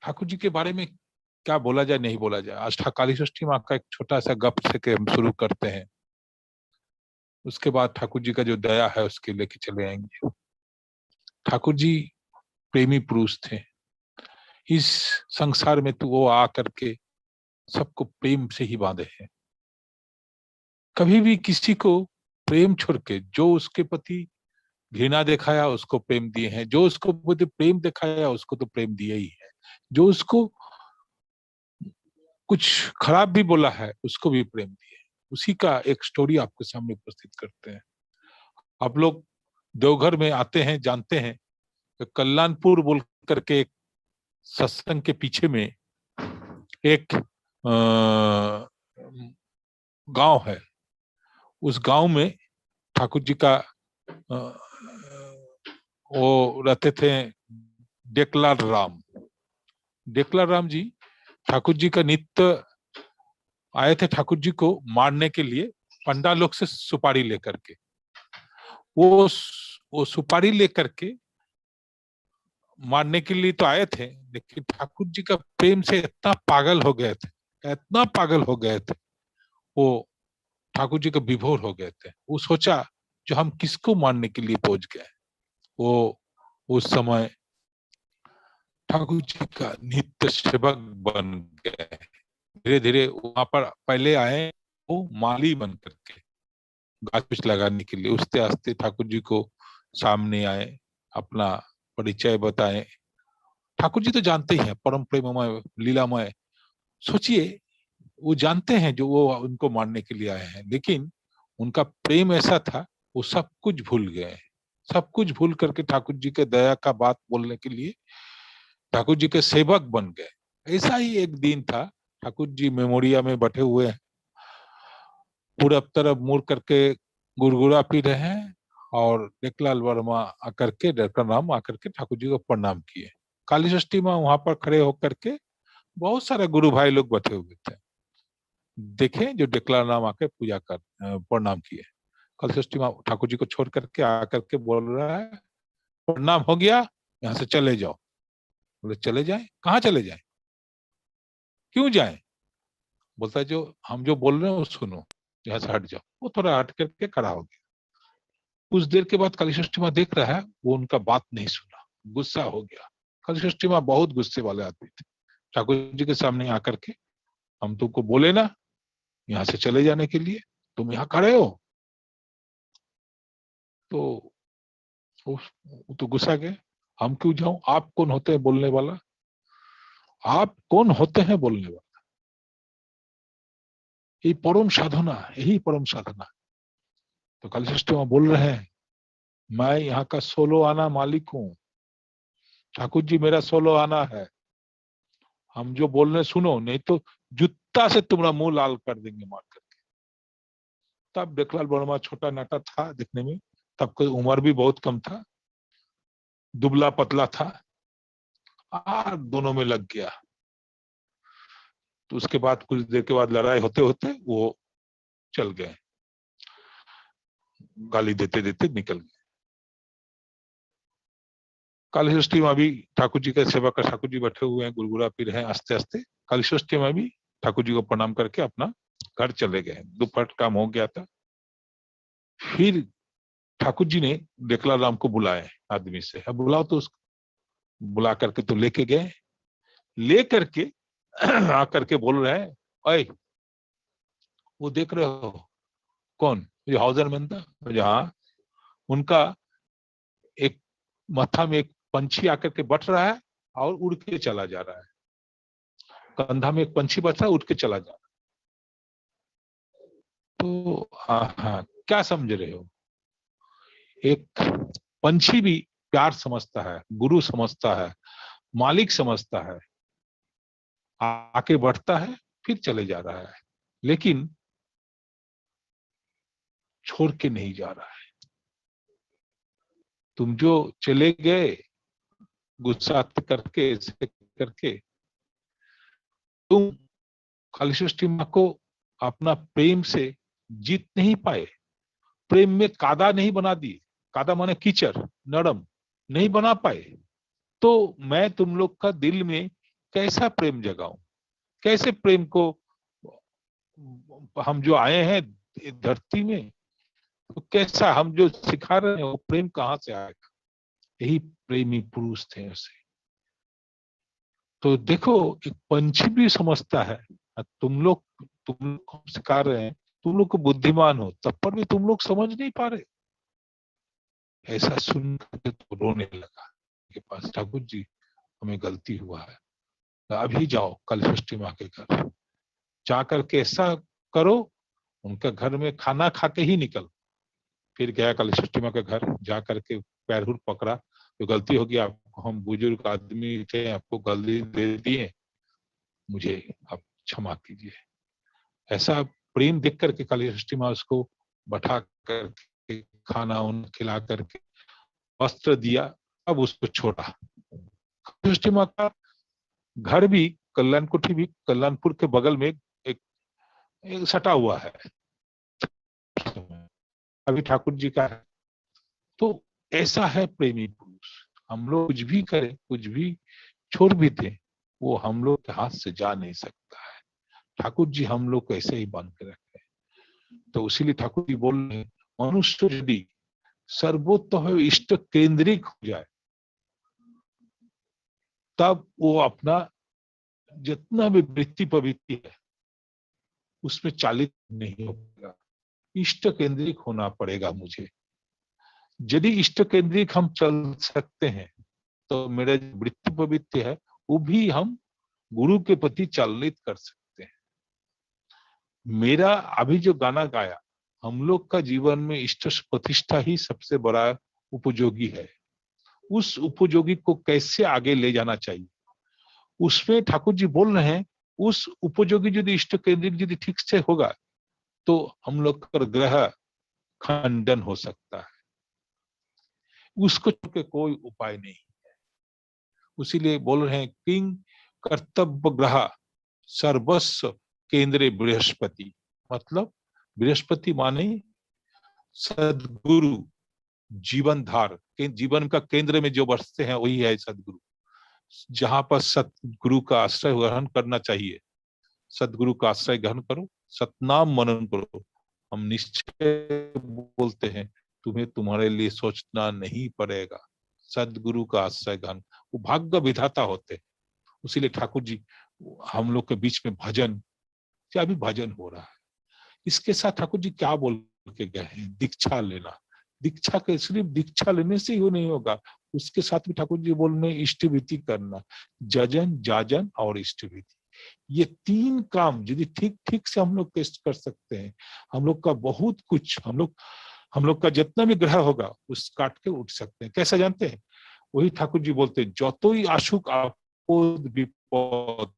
ठाकुर जी के बारे में क्या बोला जाए नहीं बोला जाए। आज काली षष्ठी माँ का एक छोटा सा गप से के हम शुरू करते हैं, उसके बाद ठाकुर जी का जो दया है उसके लेके चले आएंगे। ठाकुर जी प्रेमी पुरुष थे। इस संसार में तो वो आ करके सबको प्रेम से ही बांधे हैं। कभी भी किसी को प्रेम छोड़ के, जो उसके प्रति घृणा दिखाया उसको प्रेम दिए हैं, जो उसको प्रति प्रेम दिखाया उसको तो प्रेम दिए ही है, जो उसको कुछ खराब भी बोला है उसको भी प्रेम दिए। उसी का एक स्टोरी आपके सामने उपस्थित करते हैं। आप लोग देवघर में आते हैं, जानते हैं कि कल्याणपुर बोल करके एक सत्संग के पीछे में एक गांव है। उस गांव में ठाकुर जी का वो रहते थे, डेकलाल राम। डेकलाल राम जी ठाकुर जी का नित्य आए थे ठाकुर जी को मारने के लिए, पंडा लोग से सुपारी लेकर के। वो सुपारी लेकर के मारने के लिए तो आए थे, लेकिन ठाकुर जी का प्रेम से इतना पागल हो गए थे, इतना पागल हो गए थे वो, ठाकुर जी का विभोर हो गए थे। वो सोचा जो हम किसको मारने के लिए पहुंच गए। वो उस समय ठाकुर जी का नित्य सेवक बन गए। धीरे धीरे वहां पर पहले आए वो माली बन करके गाछ कुछ लगाने के लिए, उठते आस्ते ठाकुर जी को सामने आए, अपना परिचय बताए। ठाकुर जी तो जानते ही हैं परम प्रेममय लीलामय। सोचिए, वो जानते हैं जो वो उनको मारने के लिए आए हैं, लेकिन उनका प्रेम ऐसा था वो सब कुछ भूल गए। सब कुछ भूल करके ठाकुर जी के दया का बात बोलने के लिए ठाकुर जी के सेवक बन गए। ऐसा ही एक दिन था, ठाकुर जी मेमोरिया में बैठे हुए हैं, पूरब तरफ मुड़ करके गुड़गुड़ा पी रहे हैं, और डेकलाल वर्मा आकर के, डेकलाल राम आकर के ठाकुर जी को प्रणाम किए। काली षष्ठी में वहां पर खड़े होकर के बहुत सारे गुरु भाई लोग बैठे हुए थे। देखे जो डेकलाल राम आकर पूजा कर प्रणाम किए। काली षष्ठी में ठाकुर जी को छोड़ करके आकर के बोल रहा है, प्रणाम हो गया, यहाँ से चले जाओ। बोले चले जाए? कहाँ चले जाए, क्यों जाए? बोलता है जो हम जो बोल रहे हैं वो सुनो, यहाँ से हट जाओ। वो थोड़ा हट करके खड़ा हो गया। कुछ देर के बाद काली षष्ठी माँ देख रहा है वो उनका बात नहीं सुना, गुस्सा हो गया। काली षष्ठी माँ बहुत गुस्से वाले आदमी थे। ठाकुर जी के सामने आकर के, हम तुमको बोले ना यहाँ से चले जाने के लिए, तुम यहाँ खड़े हो। तो वो तो गुस्सा गए, हम क्यों जाऊं, आप कौन होते हैं बोलने वाला, आप कौन होते हैं बोलने वाला। ये परम साधना, यही परम साधना। तो काली षष्ठी माँ बोल रहे हैं, मैं यहाँ का सोलो आना मालिक हूँ, ठाकुर जी मेरा सोलो आना है, हम जो बोल रहे सुनो, नहीं तो जूता से तुम्हारा मुंह लाल कर देंगे मार करके। तब डेकलाल वर्मा छोटा नाटा था दिखने में, तब कोई उम्र भी बहुत कम था, दुबला पतला था, आग दोनों में लग गया। तो उसके बाद कुछ देर के बाद लड़ाई होते होते वो चल गए, गाली देते देते निकल गए। काली षष्ठी में भी ठाकुर जी का सेवा कर, ठाकुर जी बैठे हुए हैं, गुड़गुड़ा पी रहे हैं आस्ते आस्ते। काली षष्ठी में भी ठाकुर जी को प्रणाम करके अपना घर चले गए। दोपहर काम हो गया था। फिर ठाकुर जी ने डेकलाल राम को बुलाए आदमी से, अब बुलाओ, तो उसको बुला करके तो लेके गए। ले करके आकर के बोल रहे हैं, अय वो देख रहे हो कौन, जो हाउजर मैन था, जहाँ उनका एक माथा में एक पंछी आकर के बैठ रहा है और उड़ के चला जा रहा है। कंधा में एक पंछी बैठा है, उड़ के चला जा रहा है। तो हाँ, क्या समझ रहे हो, एक पंछी भी प्यार समझता है, गुरु समझता है, मालिक समझता है, आके बैठता है फिर चले जा रहा है, लेकिन छोड़ के नहीं जा रहा है। तुम जो चले गए गुस्सा करके, ऐसे करके, तुम काली षष्ठी माँ को अपना प्रेम से जीत नहीं पाए, प्रेम में कादा नहीं बना दिए, कादा माने कीचड़, नरम नहीं बना पाए। तो मैं तुम लोग का दिल में कैसा प्रेम जगाऊं, कैसे प्रेम को, हम जो आए हैं धरती में, तो कैसा हम जो सिखा रहे हैं वो प्रेम कहाँ से आएगा। यही प्रेमी पुरुष थे ऐसे। तो देखो, एक पंछी भी समझता है। तुम लोग को सिखा रहे हैं, तुम लोग को बुद्धिमान हो, तब पर भी तुम लोग समझ नहीं पा रहे। ऐसा सुन करके तो रोने लगा के पास, ठाकुर जी हमें गलती हुआ है, तो अभी जाओ कल षष्ठी माँ के घर, जा करके ऐसा करो, उनका घर में खाना खा के ही निकल। फिर गया कल षष्ठी माँ के घर, जा करके पैर पकड़ा, तो गलती होगी, आपको हम बुजुर्ग आदमी थे, आपको गलती दे दिए, मुझे आप क्षमा कीजिए। ऐसा प्रेम देख करके काली षष्ठी माँ उसको बैठा करके खाना उन खिला करके वस्त्र दिया, अब उसको छोड़ा। षष्ठी माँ का घर भी, कल्याण कुटी भी कल्याणपुर के बगल में एक, एक सटा हुआ है, अभी ठाकुर जी का है। तो ऐसा है प्रेमी पुरुष। हम लोग कुछ भी करें, कुछ भी छोड़ भी दें, वो हम लोग के हाथ से जा नहीं सकता है। ठाकुर जी हम लोग को ऐसे ही बांध के रखे हैं। तो इसीलिए ठाकुर जी बोल रहे हैं, मनुष्य यदि सर्वोत्तम इष्ट केंद्रिक हो जाए, तब वो अपना जितना भी वृत्ति प्रवृत्ति है उसमें चालित नहीं होगा। इष्ट केंद्रिक होना पड़ेगा मुझे। यदि इष्ट केंद्रिक हम चल सकते हैं, तो मेरा वृत्ति प्रवृत्ति है वो भी हम गुरु के प्रति चालित कर सकते हैं। मेरा अभी जो गाना गाया, हम लोग का जीवन में इष्ट प्रतिष्ठा ही सबसे बड़ा उपयोगी है। उस उपयोगी को कैसे आगे ले जाना चाहिए, उसमें ठाकुर जी बोल रहे हैं, उस उपयोगी यदि इष्ट केंद्रिक यदि ठीक से होगा, तो हम लोग का ग्रह खंडन हो सकता है। उसको के कोई उपाय नहीं। उसीलिए बोल रहे हैं, किंग कर्तव्य ग्रह सर्वस्व केंद्रे बृहस्पति। मतलब बृहस्पति माने सदगुरु, जीवन धार के जीवन का केंद्र में जो बसते हैं वही है सदगुरु। जहां पर सतगुरु का आश्रय ग्रहण करना चाहिए, सदगुरु का आश्रय ग्रहण करो, सतनाम मनन करो। हम निश्चय बोलते हैं, तुम्हें तुम्हारे लिए सोचना नहीं पड़ेगा। सदगुरु का आश्रय ग्रहण, वो भाग्य विधाता होते हैं। उसीलिए ठाकुर जी हम लोग के बीच में भजन, क्या भी भजन हो रहा है। इसके साथ ठाकुर जी क्या बोल के गए हैं, दीक्षा लेना। दीक्षा के सिर्फ दीक्षा लेने से ही नहीं होगा, उसके साथ भी ठाकुर जी बोल रहे इष्ट भीति करना, जजन जाजन और इष्ट भीति। ये तीन काम यदि ठीक ठीक से हम लोग टेस्ट कर सकते हैं, हम लोग का बहुत कुछ, हम लोग का जितना भी ग्रह होगा उस काट के उठ सकते हैं। कैसा जानते हैं? वही ठाकुर जी बोलते हैं, যতই আসুক আপদ বিপদ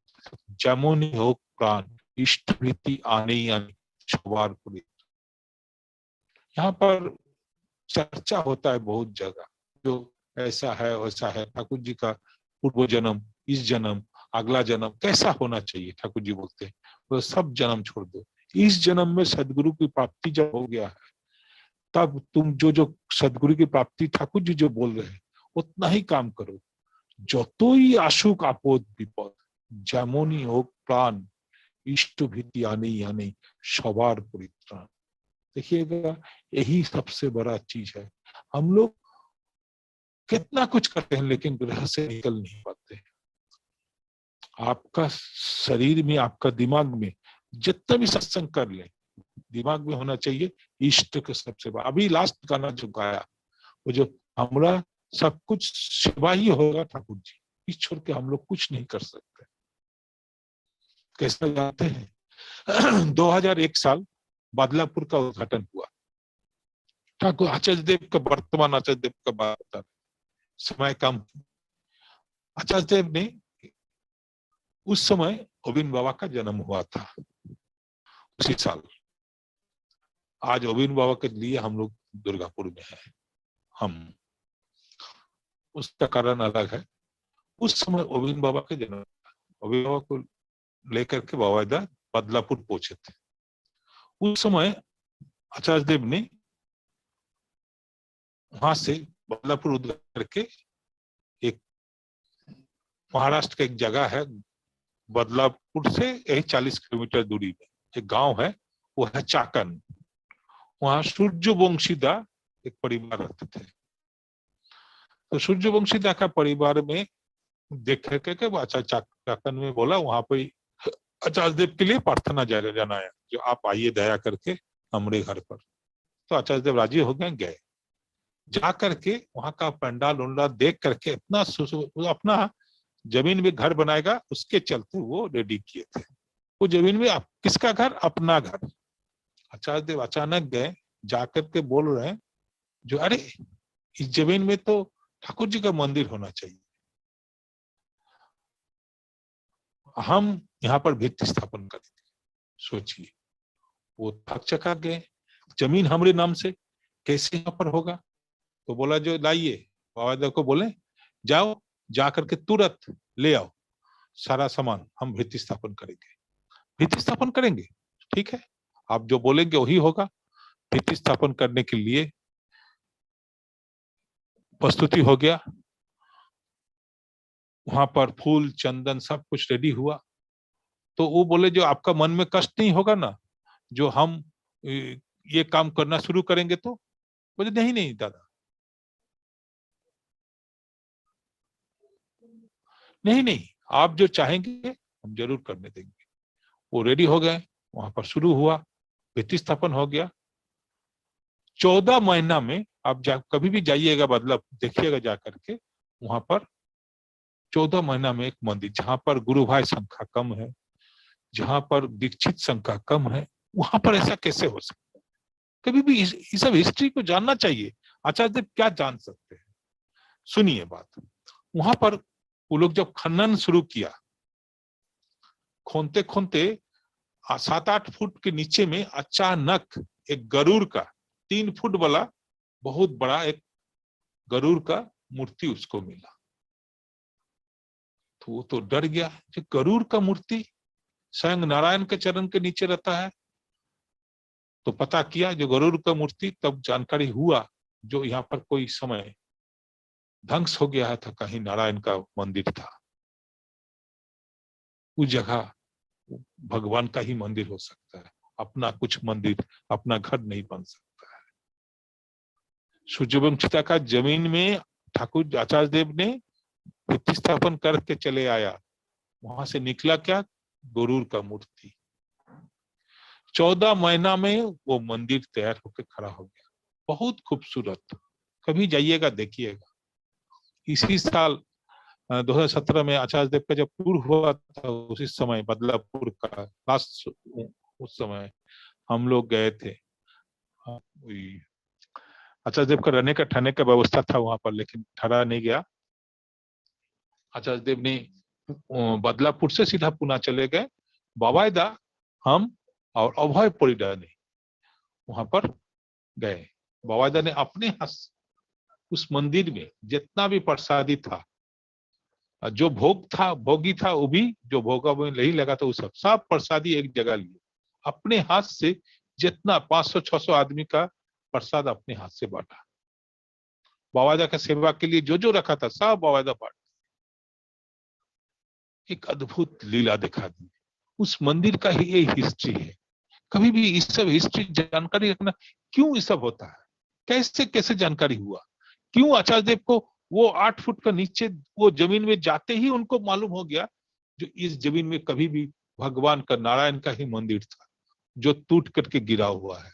যেমনই হোক প্রাণ इष्ट भीति आने आने सवार पुरी। यहाँ पर चर्चा होता है बहुत जगह, जो ऐसा है वैसा है, ठाकुर जी का पूर्व जन्म, इस जन्म, अगला जन्म कैसा होना चाहिए। ठाकुर जी बोलते हैं वो सब जन्म छोड़ दो, इस जन्म में सदगुरु की प्राप्ति जब हो गया है, तब तुम जो जो सदगुरु की प्राप्ति ठाकुर जी जो बोल रहे हैं उतना ही काम करो। যতই আসুক আপদ বিপদ যেমনই হোক প্রাণ इष्ट भीति आने ही आने सवार परित्राण। देखिएगा, यही सबसे बड़ा चीज है। हम लोग कितना कुछ करते हैं लेकिन ग्रह से निकल नहीं पाते। आपका शरीर में, आपका दिमाग में जितना भी सत्संग कर ले, दिमाग में होना चाहिए इष्ट के सबसे बड़ा। अभी लास्ट गाना जो गाया, वो जो हमारा सब कुछ सेवा ही होगा ठाकुर जी, इस छोड़ के हम लोग कुछ नहीं कर सकते। कैसा जाते हैं 2001 साल बादलापुर का उद्घाटन हुआ। ठाकुर आचार्य देव का, वर्तमान आचार्य देव का बात बता, समय कम। आचार्य देव ने उस समय गोविंद बाबा का जन्म हुआ था, उसी साल। आज गोविंद बाबा के लिए हम लोग दुर्गापुर में हैं। हम उसका कारण अलग है। उस समय गोविंद बाबा के जन्म, गोविंद बाबा को लेकर के बाबा बदलापुर पहुंचे थे। उस समय आचार्य देव ने वहां से बदलापुर उद्घाटन करके एक महाराष्ट्र का एक जगह है, बदलापुर से यही 40 किलोमीटर दूरी में एक गांव है, वो है चाकन। वहां सूर्यवंशीदा एक परिवार रहते थे। तो सूर्यवंशीदा का परिवार में देख के अच्छा चाकन में बोला, वहां पे आचार्य देव के लिए प्रार्थना जनाया, जो आप आइए दया करके हमारे घर पर। तो आचार्य देव राजी हो गए जा करके वहां का पंडाल उंडाल देख करके इतना अपना जमीन में घर बनाएगा उसके चलते वो रेडी किए थे। वो जमीन में किसका घर? अपना घर। आचार्य देव अचानक गए, जाकर के बोल रहे हैं जो अरे इस जमीन में तो ठाकुर जी का मंदिर होना चाहिए, हम यहाँ पर भित्ति स्थापन करेंगे। सोचिए, वो थक चका गए, जमीन हमारे नाम से कैसे यहाँ पर होगा? तो बोला जो लाइए, बाबा को बोले जाओ जाकर के तुरंत ले आओ सारा सामान, हम भित्ति स्थापन करेंगे। भित्ति स्थापन करेंगे, ठीक है, आप जो बोलेंगे वही होगा। भित्ति स्थापन करने के लिए प्रस्तुति हो गया, वहां पर फूल चंदन सब कुछ रेडी हुआ। तो वो बोले जो आपका मन में कष्ट नहीं होगा ना जो हम ये काम करना शुरू करेंगे? तो बोले नहीं नहीं दादा, नहीं नहीं, आप जो चाहेंगे हम जरूर करने देंगे। वो रेडी हो गए, वहां पर शुरू हुआ, भित्ति स्थापन हो गया। 14 महीना में आप कभी भी जाइएगा, मतलब देखिएगा जाकर के, वहां पर 14 महीना में एक मंदिर, जहां पर गुरु भाई संख्या कम है, जहां पर दीक्षित संख्या कम है, वहां पर ऐसा कैसे हो सकता है? कभी भी इस सब हिस्ट्री को जानना चाहिए। आचार्य देव क्या जान सकते हैं? सुनिए बात। वहां पर वो लोग जब खनन शुरू किया, खोनते खोनते 7-8 फुट के नीचे में अचानक एक गरुड़ का 3 फुट वाला बहुत बड़ा एक गरुड़ का मूर्ति उसको मिला। तो वो तो डर गया, जो गरुड़ का मूर्ति स्वयं नारायण के चरण के नीचे रहता है। तो पता किया जो गरुड़ का मूर्ति, तब जानकारी हुआ जो यहाँ पर कोई समय ध्वंस हो गया था, कहीं नारायण का मंदिर था, उस जगह भगवान का ही मंदिर हो सकता है, अपना कुछ मंदिर, अपना घर नहीं बन सकता है। सूर्यवंशिता का जमीन में ठाकुर आचार्य देव ने भित्ति स्थापन करके चले आया, वहां से निकला क्या? गरुड़ का मूर्ति। 14 महीना में वो मंदिर तैयार होकर खड़ा हो गया, बहुत खूबसूरत। कभी जाइएगा देखिएगा। इसी साल 2017 में आचार्य देव का जब टूर हुआ था, उसी समय बदलापुर का लास्ट, उस समय हम लोग गए थे। आचार्य देव का रहने का ठहरने का व्यवस्था था वहां पर, लेकिन ठहरा नहीं गया। आचार्य देव ने बदलापुर से सीधा पुणे चले गए। बाबायदा हम और अभय परिडा ने वहां पर गए। बाबायदा ने अपने हाथ उस मंदिर में जितना भी प्रसादी था, जो भोग था, भोगी था, वो भी जो भोगा में नहीं लगा था, वो सब प्रसादी एक जगह लिए, अपने हाथ से जितना 500-600 आदमी का प्रसाद अपने हाथ से बांटा। बाबायदा का सेवा के लिए जो जो रखा था सब बाबायदा बांटा। एक अद्भुत लीला दिखा दी। उस मंदिर का ही ये हिस्ट्री है। कभी भी इस सब हिस्ट्री जानकारी रखना, क्यों ये सब होता है, कैसे कैसे जानकारी हुआ, क्यों आचार्य देव को वो 8 फुट का नीचे वो जमीन में जाते ही उनको मालूम हो गया जो इस जमीन में कभी भी भगवान का, नारायण का ही मंदिर था, जो टूट करके गिरा हुआ है,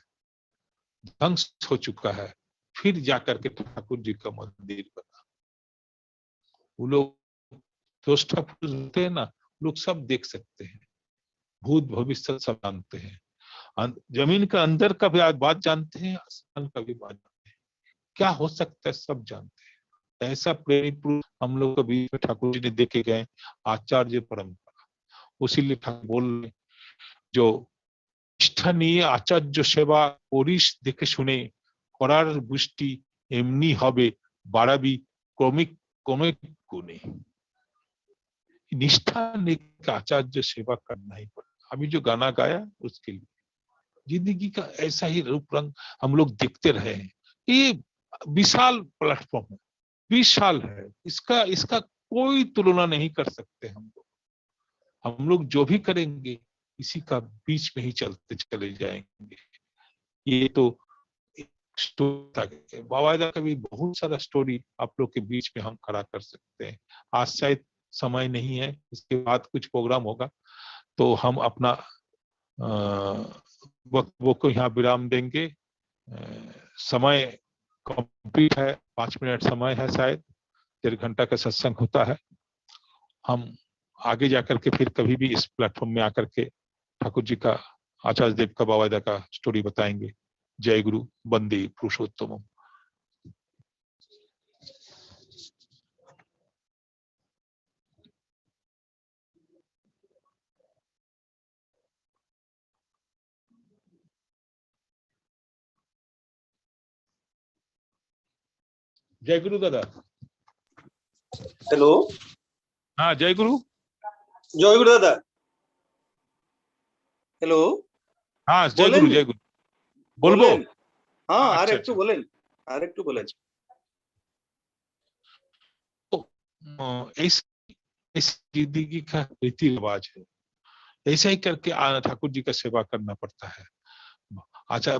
ध्वंस हो चुका है, फिर जाकर के ठाकुर जी का मंदिर बना। वो लोग होते हैं ना, लोग सब देख सकते हैं, भूत भविष्य सब जानते हैं, जमीन का अंदर का भी बात जानते हैं, आसमान का भी बात जानते हैं, क्या हो सकता है सब जानते हैं। ऐसा प्रेरित पुरुष हम लोग के बीच में ठाकुर जी ने देखे गए, आचार्य परंपरा। उसीलिए ठाकुर बोल, जो निष्ठानीय आचार्य सेवा करिस देखे শুনে করার বুষ্টি এমনি হবে বাড়াবি ক্রমিক ক্রমিক গুণে। निष्ठा लेकर आचार्य सेवा करना ही पड़ेगा। अभी जो गाना गाया उसके लिए जिंदगी का ऐसा ही रूप रंग हम लोग देखते रहे हैं। ये विशाल प्लेटफॉर्म है, 20 साल है, इसका कोई तुलना नहीं कर सकते हम लोग जो भी करेंगे इसी का बीच में ही चलते चले जाएंगे। ये तो स्टोरी, बावादा का भी बहुत सारा स्टोरी आप लोग के बीच में हम खड़ा कर सकते हैं। आज शायद समय नहीं है, इसके बाद कुछ प्रोग्राम होगा तो हम अपना वक्तव्य को यहाँ विराम देंगे। समय कंप्लीट है, 5 मिनट समय है, शायद 1.5 घंटा का सत्संग होता है। हम आगे जाकर के फिर कभी भी इस प्लेटफॉर्म में आकर के ठाकुर जी का, आचार्य देव का, बावादा का स्टोरी बताएंगे। जय गुरु, वंदे पुरुषोत्तम। जय गुरु दादा। हेलो। हाँ जय गुरु। जय गुरु दादा। हेलो। हाँ जय गुरु, जय गुरु। बोलबो। हाँ अच्छा, आरेक्टू बोलें, आरेक्टू बोलें। तो इस जिंदगी का रीति रिवाज है, ऐसा ही करके ठाकुर जी का सेवा करना पड़ता है। अच्छा,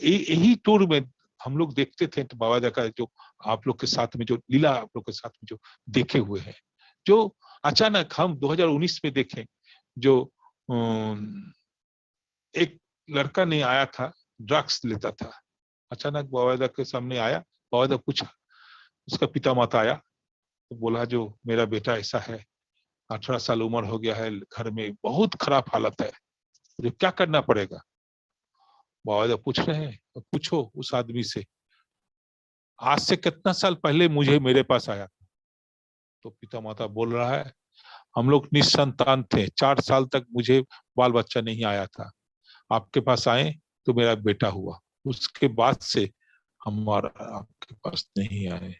यही टूर में हम लोग देखते थे तो बाबादा का जो आप लोग के साथ में जो लीला आप लोग के साथ में जो देखे हुए हैं, जो अचानक हम 2019 में देखें, जो एक लड़का नहीं आया था, ड्रग्स लेता था, अचानक बाबादा के सामने आया। बाबादा पूछा, उसका पिता माता आया तो बोला जो मेरा बेटा ऐसा है, 18 साल उम्र हो गया है, घर में बहुत खराब हालत है, मुझे क्या करना पड़ेगा। बाबा पूछ रहे हैं, तो पूछो उस आदमी से, आज से कितना साल पहले मुझे मेरे पास आया। तो पिता माता बोल रहा है, हम लोग निसंतान थे, 4 साल तक मुझे बाल बच्चा नहीं आया था, आपके पास आए तो मेरा बेटा हुआ, उसके बाद से हमारा आपके पास नहीं आए।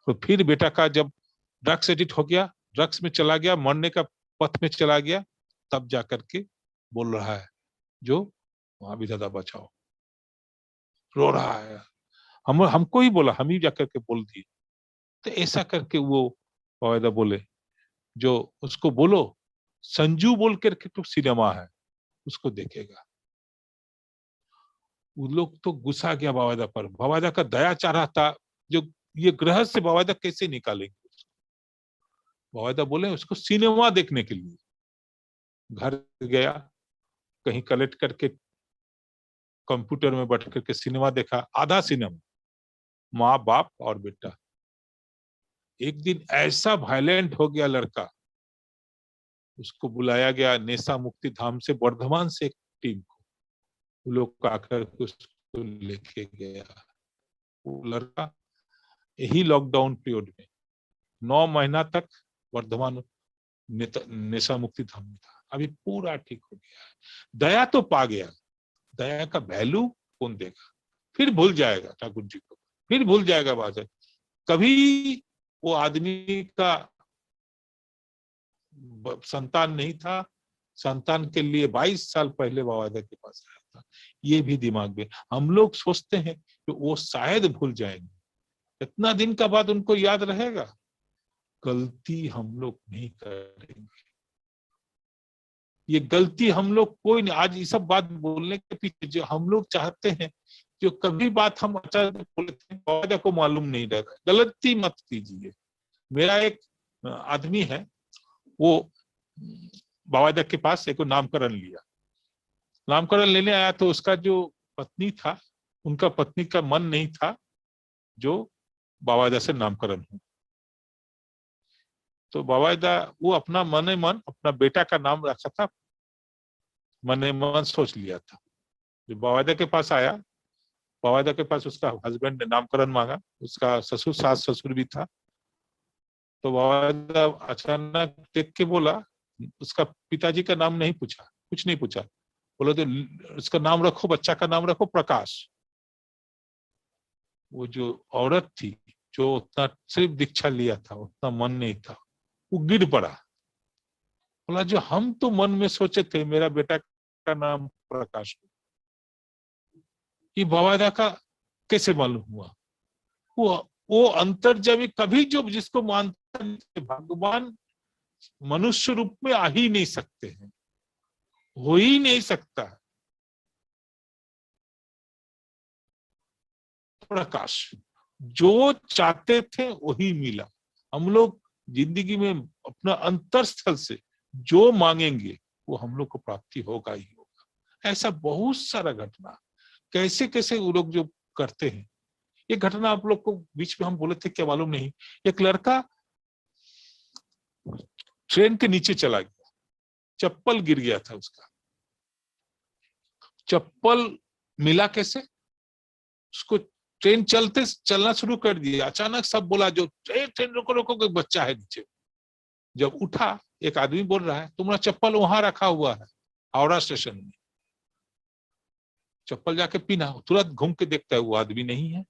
तो फिर बेटा का जब ड्रग्स एडिक्ट हो गया, ड्रग्स में चला गया, मरने का पथ में चला गया, तब जाकर के बोल रहा है जो वहां भी दादा बचाओ, रो रहा है। हमको ही बोला, हम ही जाकर के बोल दिए। तो ऐसा करके वो वायदा बोले, जो उसको बोलो संजू बोल करके तो सिनेमा है, उसको देखेगा। वो लोग तो गुस्सा गया बावादा पर, बावादा का दया चाह रहा था, जो ये ग्रह से बावादा कैसे निकालेंगे। बावादा बोले उसको सिनेमा देखने के लिए। घर गया, कहीं कलेक्ट करके कंप्यूटर में बैठ करके सिनेमा देखा, आधा सिनेमा, माँ बाप और बेटा। एक दिन ऐसा वायलेंट हो गया लड़का, उसको बुलाया गया नेशा मुक्ति धाम से, वर्धमान से एक टीम को, वो लोग आकर के उसको लेके गया। वो लड़का यही लॉकडाउन पीरियड में 9 महीना तक वर्धमान नेशा मुक्ति धाम में था, अभी पूरा ठीक हो गया है। दया तो पा गया, दया का वैल्यू कौन देगा, फिर भूल जाएगा ठाकुर जी को, फिर भूल जाएगा बात। कभी वो आदमी का संतान नहीं था, संतान के लिए 22 साल पहले बाबादा के पास आया था। ये भी दिमाग में, हम लोग सोचते हैं कि वो शायद भूल जाएंगे, इतना दिन का बाद उनको याद रहेगा। गलती हम लोग नहीं करेंगे, ये गलती हम लोग कोई नहीं। आज ये सब बात बोलने के पीछे जो हम लोग चाहते हैं, जो कभी बात हम अचानक बोलते हैं, बाबा को मालूम नहीं रहेगा, गलती मत कीजिए। मेरा एक आदमी है, वो बाबा के पास एक नामकरण लिया, नामकरण लेने आया तो उसका जो पत्नी था, उनका पत्नी का मन नहीं था जो बाबा से नामकरण हो। तो बाबा वो अपना मन मन अपना बेटा का नाम रखा था, मन मन सोच लिया था। जो बाबा के पास आया, बाबा के पास उसका हस्बैंड ने नामकरण मांगा, उसका ससुर सास ससुर भी था। तो बाबा अचानक देख के बोला, उसका पिताजी का नाम नहीं पूछा, कुछ नहीं पूछा, बोलो तो उसका नाम रखो, बच्चा का नाम रखो प्रकाश। वो जो औरत थी जो उतना सिर्फ दीक्षा लिया था, उतना मन नहीं था, वो गिर पड़ा। बोला जो हम तो मन में सोचे थे मेरा बेटा का नाम प्रकाश, ये बाबा का कैसे मालूम हुआ। वो अंतर्जामी कभी जो जिसको मानते भगवान मनुष्य रूप में आ ही नहीं सकते हैं, हो ही नहीं सकता। प्रकाश जो चाहते थे वही मिला। हम लोग जिंदगी में अपना अंतरस्थल से जो मांगेंगे वो हम लोग को प्राप्ति होगा ही होगा। ऐसा बहुत सारा घटना कैसे कैसे वो लोग जो करते हैं। ये घटना आप लोग को बीच में हम बोले थे क्या मालूम नहीं। एक लड़का ट्रेन के नीचे चला गया, चप्पल गिर गया था उसका। चप्पल मिला कैसे? उसको ट्रेन चलना शुरू कर दिया, अचानक सब बोला जो ट्रेन रोको रोको, कोई बच्चा है नीचे। जब उठा एक आदमी बोल रहा है तुम्हारा चप्पल वहां रखा हुआ है हावड़ा स्टेशन में। चप्पल जाके पीना, तुरंत घूम के देखता है वो आदमी नहीं है।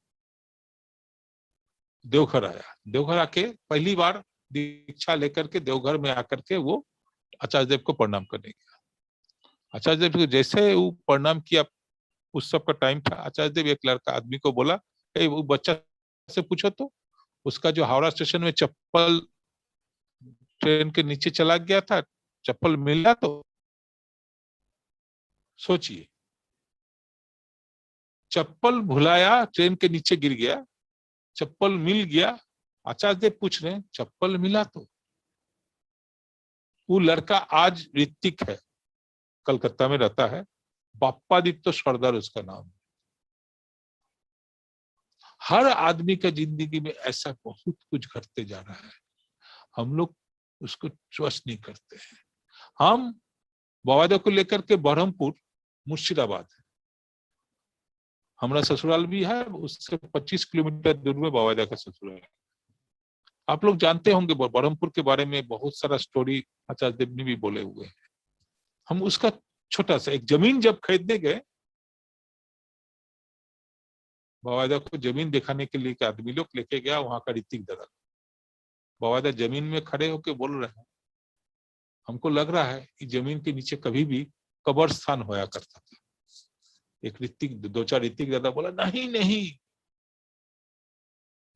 देवघर आया, देवघर आके पहली बार दीक्षा लेकर के देवघर में आकर के वो आचार्य देव को प्रणाम करने गया। आचार्य देव को जैसे वो प्रणाम किया, उस सब का टाइम था, आचार्य देव एक लड़का आदमी को बोला वो बच्चा से पूछो तो उसका जो हावड़ा स्टेशन में चप्पल ट्रेन के नीचे चला गया था, चप्पल मिला? तो सोचिए, चप्पल भुलाया, ट्रेन के नीचे गिर गया, चप्पल मिल गया। आचार्य देव पूछ रहे हैं चप्पल मिला? तो वो लड़का आज ऋतिक है, कलकत्ता में रहता है, बाप्पादित्य सरदार उसका नाम है। हर आदमी का जिंदगी में ऐसा बहुत कुछ घटते जा रहा है, हम लोग उसको ट्रस्ट नहीं करते हैं। हम बाबादा को लेकर के बरहमपुर मुर्शिदाबाद है, हमारा ससुराल भी है, उससे 25 किलोमीटर दूर में बाबादा का ससुराल है। आप लोग जानते होंगे बरहमपुर के बारे में बहुत सारा स्टोरी आचार्य देव ने भी बोले हुए हैं। हम उसका छोटा सा एक जमीन जब खरीदने गए, बाबादा को जमीन दिखाने के लिए आदमी लोग लेके गया, वहां का ऋतिक दादा। बाबादा जमीन में खड़े होके बोल रहे हैं हमको लग रहा है कि जमीन के नीचे कभी भी कब्रस्थान होया करता था। एक ऋतिक, दो चार ऋतिक दादा बोला नहीं नहीं,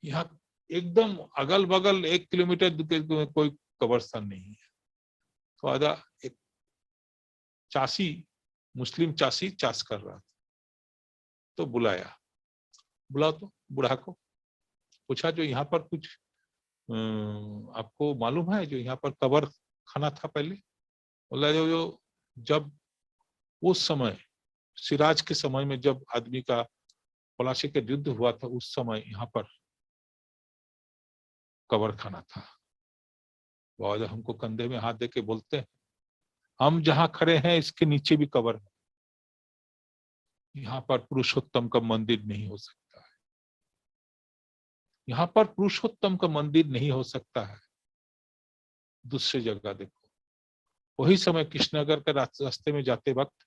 यहाँ एकदम अगल बगल 1 किलोमीटर कोई कब्रस्थान नहीं है। तो आधा एक चासी, मुस्लिम चासी चास कर रहा था, तो बुलाया, बुलाओ तो बूढ़ा को पूछा जो यहाँ पर कुछ आपको मालूम है जो यहाँ पर कब्र खाना था पहले? बोला जो जब उस समय सिराज के समय में जब आदमी का पलाशी का युद्ध हुआ था, उस समय यहाँ पर कब्र खाना था। बाबा हमको कंधे में हाथ देके बोलते हैं हम जहां खड़े हैं इसके नीचे भी कब्र है, यहाँ पर पुरुषोत्तम का मंदिर नहीं हो सकता है, यहाँ पर पुरुषोत्तम का मंदिर नहीं हो सकता है। दूसरी जगह देखो। वही समय कृष्णनगर के रास्ते में जाते वक्त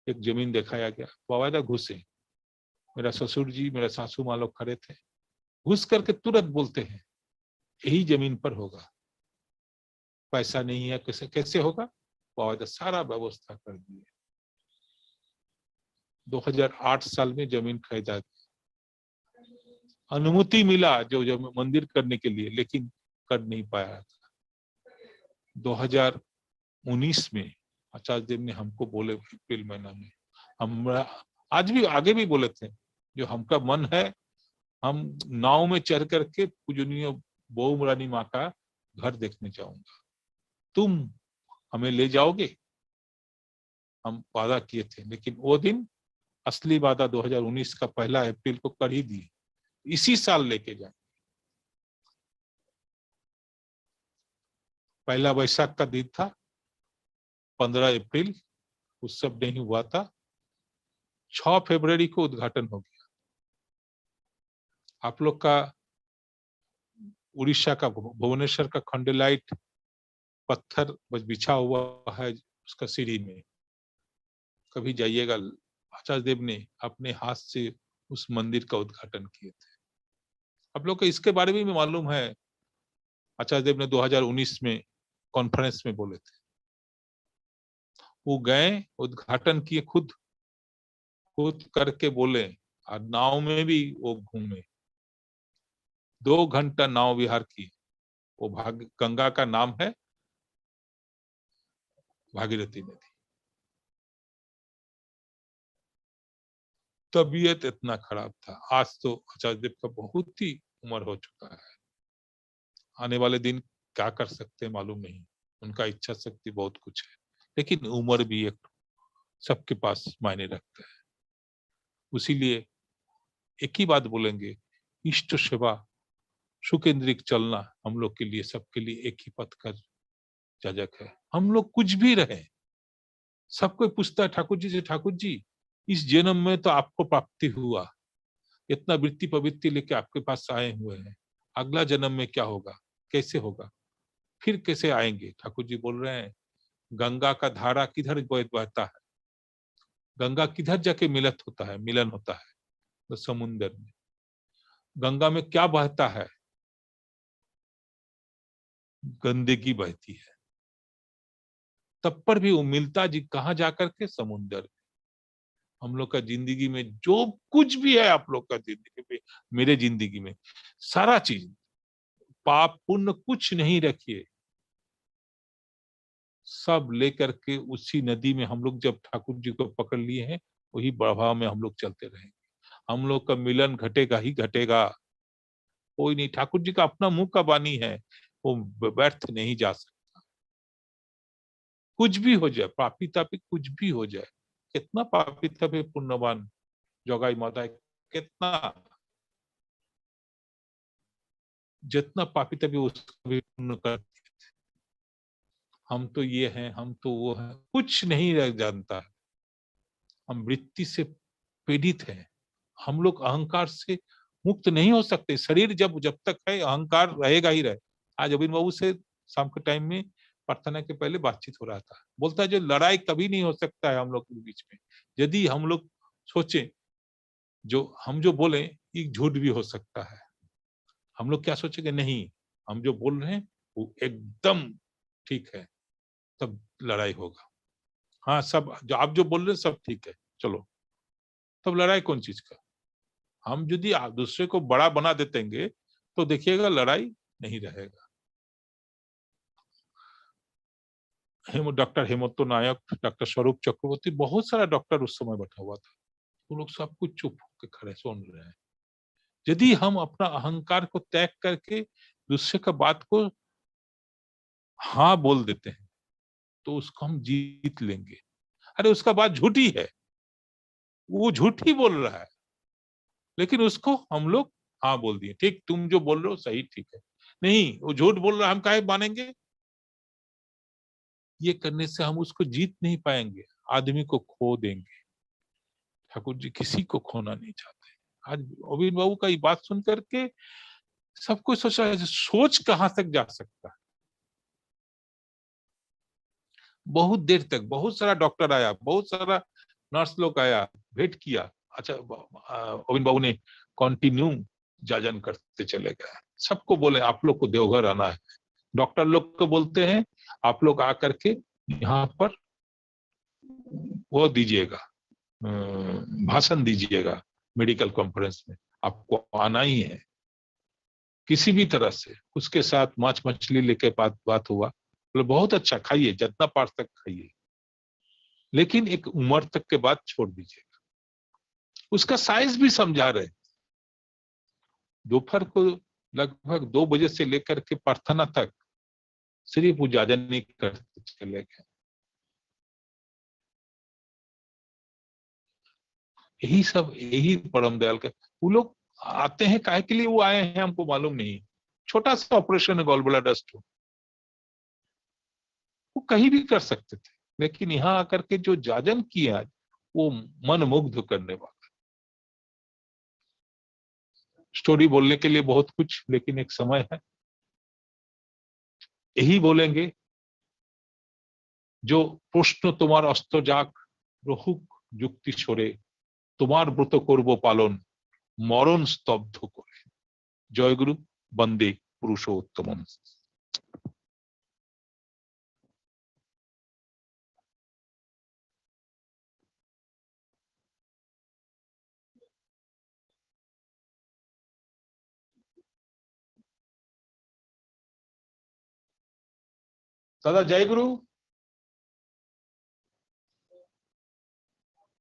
एक जमीन दिखाया गया, बाबा घुसे, मेरा ससुर जी मेरा सासू माँ लोग खड़े थे, घुस करके तुरंत बोलते हैं यही जमीन पर होगा, पैसा नहीं है कैसे कैसे होगा? बाबा सारा व्यवस्था कर दिए। 2008 साल में जमीन खरीदा, अनुमति मिला जो मंदिर करने के लिए, लेकिन कर नहीं पाया था। 2019 में आचार्य देव ने हमको बोले अप्रैल महीना में, हम आज भी आगे भी बोले थे जो हमका मन है हम नाव में चढ़ करके पूजनीय बहु रानी माँ का घर देखने जाऊंगा, तुम हमें ले जाओगे? हम वादा किए थे, लेकिन वो दिन असली वादा 2019 का 1 अप्रैल को कर ही दिए, इसी साल लेके जाए। 1 वैशाख का दिन था, 15 अप्रैल उत्सव नहीं हुआ था, 6 फरवरी को उद्घाटन हो गया। आप लोग का उड़ीसा का भुवनेश्वर का खंडेलाइट पत्थर बिछा हुआ है उसका सीढ़ी में, कभी जाइएगा। आचार्य देव ने अपने हाथ से उस मंदिर का उद्घाटन किए थे। आप लोग को इसके बारे में मालूम है, आचार्य देव ने 2019 में कॉन्फ्रेंस में बोले थे, वो गए उद्घाटन किए, खुद करके बोले, और नाव में भी वो घूमे, 2 घंटा नाव विहार किए, वो गंगा का नाम है भागीरथी नदी। तबीयत इतना खराब था। आज तो आचार्य देव का बहुत ही उम्र हो चुका है। आने वाले दिन क्या कर सकते हैं मालूम नहीं। उनका इच्छा शक्ति बहुत कुछ है, लेकिन उम्र भी एक सबके पास मायने रखता है। उसीलिए एक ही बात बोलेंगे, इष्ट सेवा सुकेंद्रिक चलना हम लोग के लिए, सबके लिए एक ही पथ का जाजक है। हम लोग कुछ भी रहे, सब कोई पूछता है ठाकुर जी से, ठाकुर जी इस जन्म में तो आपको प्राप्ति हुआ, इतना वृत्ति प्रवृत्ति लेके आपके पास आए हुए हैं, अगला जन्म में क्या होगा, कैसे होगा, फिर कैसे आएंगे? ठाकुर जी बोल रहे हैं, गंगा का धारा किधर बहता है, गंगा किधर जाके मिलन होता है तो समुन्द्र में। गंगा में क्या बहता है? गंदगी बहती है। तब पर भी वो मिलता जी कहाँ जाकर के? समुन्द्र। हम लोग का जिंदगी में जो कुछ भी है, आप लोग का जिंदगी में, मेरे जिंदगी में सारा चीज, पाप पुण्य कुछ नहीं रखिए, सब लेकर के उसी नदी में हम लोग जब ठाकुर जी को पकड़ लिए हैं, वही प्रभाव में हम लोग चलते रहेंगे। हम लोग का मिलन घटेगा ही घटेगा। कोई नहीं, ठाकुर जी का अपना मुंह का वाणी है, वो व्यर्थ नहीं जा सकता। कुछ भी हो जाए, पापी तापी कुछ भी हो जाए, कितना पापी तापी पुण्यवान जोगाई माता, कितना जितना पापी तापी उसका भी पुण्य कर। हम तो ये हैं, हम तो वो हैं, कुछ नहीं रह जानता। हम वृत्ति से पीड़ित हैं। हम लोग अहंकार से मुक्त नहीं हो सकते। शरीर जब जब तक है, अहंकार रहेगा ही रहे। आज अभिन बाबू से शाम के टाइम में प्रार्थना के पहले बातचीत हो रहा था, बोलता है जो लड़ाई कभी नहीं हो सकता है हम लोग के बीच में, यदि हम लोग सोचे, जो हम जो बोले ये झूठ भी हो सकता है। हम लोग क्या सोचेंगे, नहीं हम जो बोल रहे हैं वो एकदम ठीक है, तब लड़ाई होगा। हाँ, सब जो आप जो बोल रहे हैं सब ठीक है, चलो, तब लड़ाई कौन चीज का? हम यदि दूसरे को बड़ा बना देतेंगे तो देखिएगा लड़ाई नहीं रहेगा। डॉक्टर हेमंत नायक, डॉक्टर स्वरूप चक्रवर्ती, बहुत सारा डॉक्टर उस समय बैठा हुआ था। वो लोग सब कुछ चुप होकर खड़े सुन रहे हैं। यदि हम अपना अहंकार को त्याग करके दूसरे का बात को हाँ बोल देते हैं तो उसको हम जीत लेंगे। अरे उसका बात झूठी है, वो झूठ ही बोल रहा है, लेकिन उसको हम लोग हाँ बोल दिए, ठीक तुम जो बोल रहे हो सही, ठीक है। नहीं, वो झूठ बोल रहा है, हम काहे मानेंगे? ये करने से हम उसको जीत नहीं पाएंगे, आदमी को खो देंगे। ठाकुर जी किसी को खोना नहीं चाहते। आज गोविंद बाबू का ये बात सुन करके सब कुछ सोच रहा है, सोच कहां तक जा सकता है। बहुत देर तक बहुत सारा डॉक्टर आया, बहुत सारा नर्स लोग आया, भेंट किया। अच्छा, गोविंद बाबू ने कंटिन्यू जाजन करते चले गए। सबको बोले आप लोग को देवघर आना है। डॉक्टर लोग को बोलते हैं आप लोग आकर के यहाँ पर वो दीजिएगा, भाषण दीजिएगा मेडिकल कॉन्फ्रेंस में, आपको आना ही है किसी भी तरह से। उसके साथ मांस मछली लेके बात हुआ, बोले बहुत अच्छा, खाइए जितना पार तक खाइए, लेकिन एक उम्र तक के बाद छोड़ दीजिएगा। उसका साइज भी समझा रहे। दोपहर को लगभग 2 बजे से लेकर के प्रार्थना तक सिर्फ वो जाजन नहीं करते चले गए। यही सब, यही परम दयाल का। वो लोग आते हैं काहे के लिए वो आए हैं हमको मालूम नहीं। छोटा सा ऑपरेशन है, गॉल ब्लैडर स्टोन, वो कहीं भी कर सकते थे, लेकिन यहाँ आकर के जो जाजन किए आज, वो मन मुग्ध करने वाला। स्टोरी बोलने के लिए बहुत कुछ, लेकिन एक समय है, यही बोलेंगे। जो প্রশ্ন তোমার অস্ত যাক রহুক যুক্তি সরে, তোমার ব্রত করব পালন মরণ স্তব্ধ করে। জয়গুরু, বন্দে পুরুষোত্তমম। दादा जय गुरु।